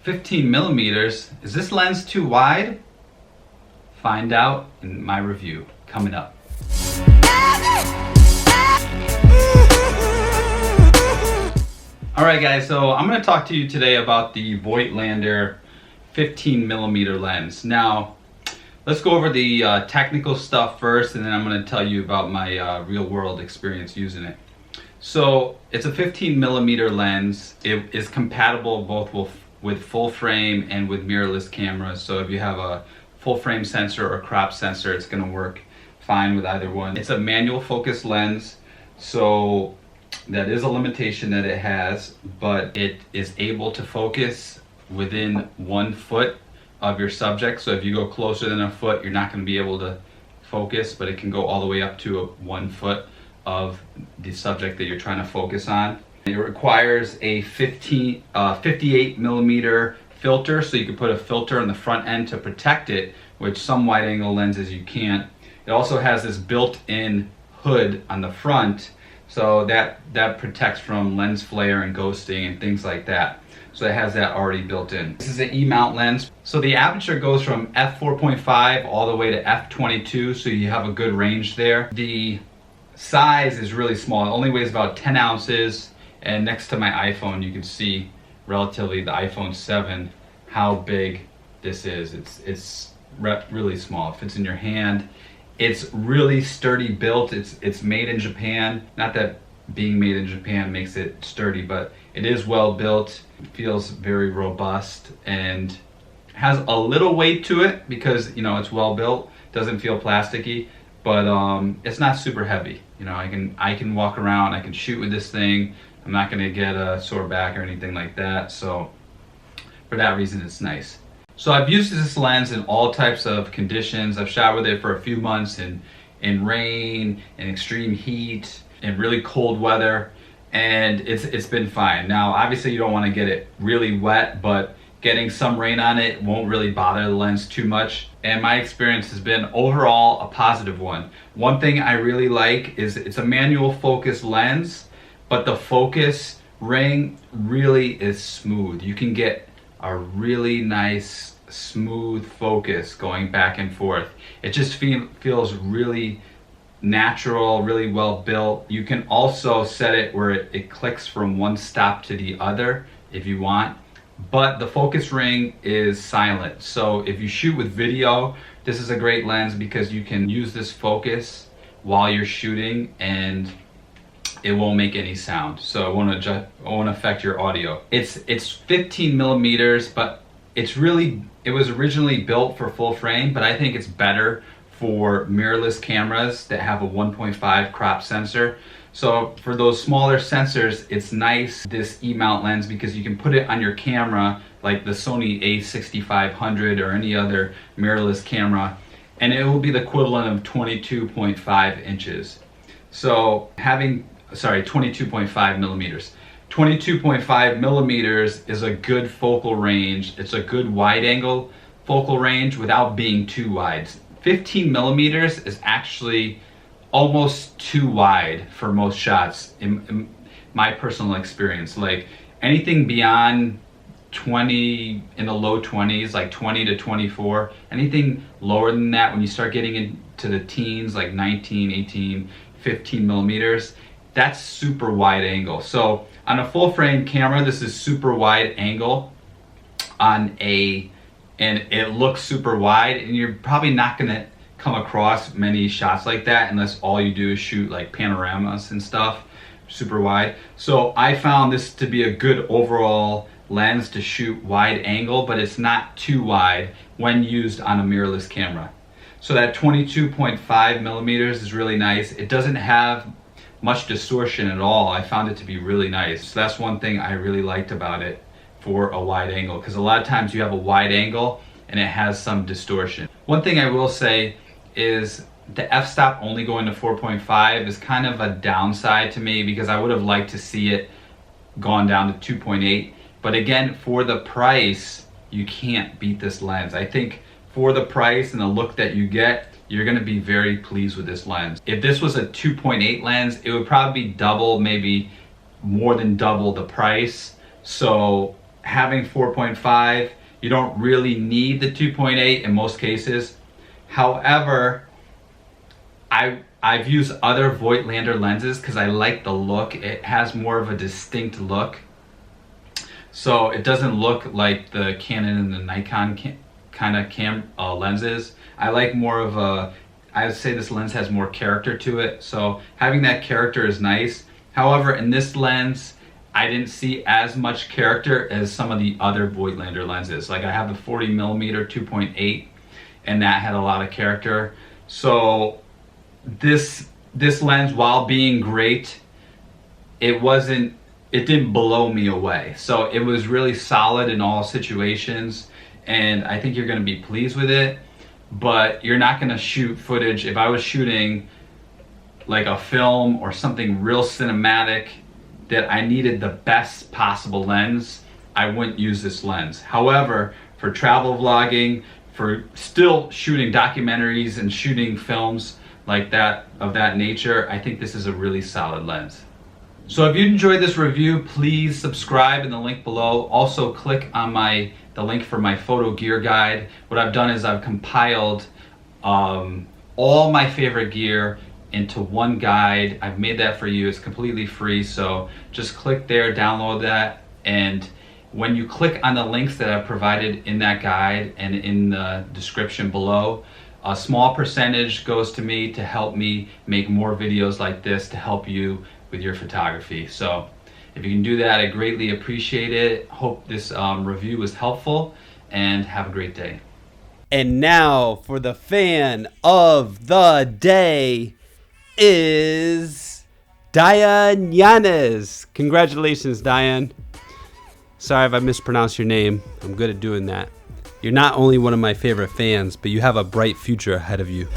15 millimeters. Is this lens too wide? Find out in my review coming up. Alright guys, so I'm going to talk to you today about the Voigtlander 15mm lens. Now, let's go over the technical stuff first, and then I'm going to tell you about my real world experience using it. So, it's a 15mm lens. It is compatible both with full frame and with mirrorless cameras. So if you have a full frame sensor or crop sensor, it's going to work fine with either one. It's a manual focus lens, so that is a limitation that it has, but it is able to focus within 1 foot of your subject. So if you go closer than a foot, you're not going to be able to focus, but it can go all the way up to 1 foot of the subject that you're trying to focus on. It requires a 58mm filter, so you can put a filter on the front end to protect it, which some wide angle lenses you can't. It also has this built-in hood on the front, so that protects from lens flare and ghosting and things like that. So it has that already built in. This is an E-mount lens. So the aperture goes from f4.5 all the way to f22, so you have a good range there. The size is really small. It only weighs about 10 ounces, and next to my iPhone you can see relatively the iPhone 7 how big this is. It's really small. It fits in your hand. It's really sturdy built. It's made in Japan. Not that being made in Japan makes it sturdy, but it is well built. It feels very robust and has a little weight to it because, you know, it's well built. Doesn't feel plasticky, but it's not super heavy. You know, I can walk around, I can shoot with this thing. I'm not gonna get a sore back or anything like that. So for that reason, it's nice. So I've used this lens in all types of conditions. I've shot with it for a few months in rain, in extreme heat, in really cold weather, and it's been fine. Now, obviously you don't want to get it really wet, but getting some rain on it won't really bother the lens too much. And my experience has been overall a positive one. One thing I really like is it's a manual focus lens, but the focus ring really is smooth. You can get a really nice smooth focus going back and forth. It just feels really natural, really well built. You can also set it where it clicks from one stop to the other if you want, but the focus ring is silent. So if you shoot with video, this is a great lens because you can use this focus while you're shooting and it won't make any sound, so it won't affect your audio. It's 15 millimeters, but it was originally built for full frame, but I think it's better for mirrorless cameras that have a 1.5 crop sensor. So for those smaller sensors, it's nice, this E-mount lens, because you can put it on your camera like the Sony a6500 or any other mirrorless camera, and it will be the equivalent of 22.5 inches. So 22.5 millimeters. 22.5 millimeters is a good focal range. It's a good wide angle focal range without being too wide. 15 millimeters is actually almost too wide for most shots in my personal experience. Like anything beyond 20, in the low 20s, like 20 to 24, anything lower than that, when you start getting into the teens, like 19, 18, 15 millimeters, that's super wide angle. So on a full frame camera, this is super wide angle and it looks super wide, and you're probably not gonna come across many shots like that unless all you do is shoot like panoramas and stuff, super wide. So I found this to be a good overall lens to shoot wide angle, but it's not too wide when used on a mirrorless camera. So that 22.5 millimeters is really nice. It doesn't have much distortion at all. I found it to be really nice. So that's one thing I really liked about it for a wide angle, because a lot of times you have a wide angle and it has some distortion. One thing I will say is the f-stop only going to 4.5 is kind of a downside to me, because I would have liked to see it gone down to 2.8. But again, for the price, you can't beat this lens. I think for the price and the look that you get, you're gonna be very pleased with this lens. If this was a 2.8 lens, it would probably be double, maybe more than double the price. So having 4.5, you don't really need the 2.8 in most cases. However, I've used other Voigtlander lenses because I like the look. It has more of a distinct look. So it doesn't look like the Canon and the Nikon kind of lenses. I like more of a, I would say this lens has more character to it. So having that character is nice. However, in this lens, I didn't see as much character as some of the other Voigtlander lenses. Like I have the 40mm 2.8, and that had a lot of character. So this lens, while being great, it didn't blow me away. So it was really solid in all situations, and I think you're going to be pleased with it. But you're not going to shoot footage. If I was shooting like a film or something real cinematic that I needed the best possible lens, I wouldn't use this lens. However, for travel vlogging, for still shooting documentaries and shooting films like that, of that nature, I think this is a really solid lens. So if you enjoyed this review, please subscribe in the link below. Also click on the link for my photo gear guide. What I've done is I've compiled all my favorite gear into one guide. I've made that for you. It's completely free, so just click there, download that, and when you click on the links that I've provided in that guide and in the description below, a small percentage goes to me to help me make more videos like this to help you with your photography. So if you can do that, I greatly appreciate it. Hope this review was helpful, and have a great day. And now for the fan of the day is Diane Yanez. Congratulations, Diane. Sorry if I mispronounced your name. I'm good at doing that. You're not only one of my favorite fans, but you have a bright future ahead of you.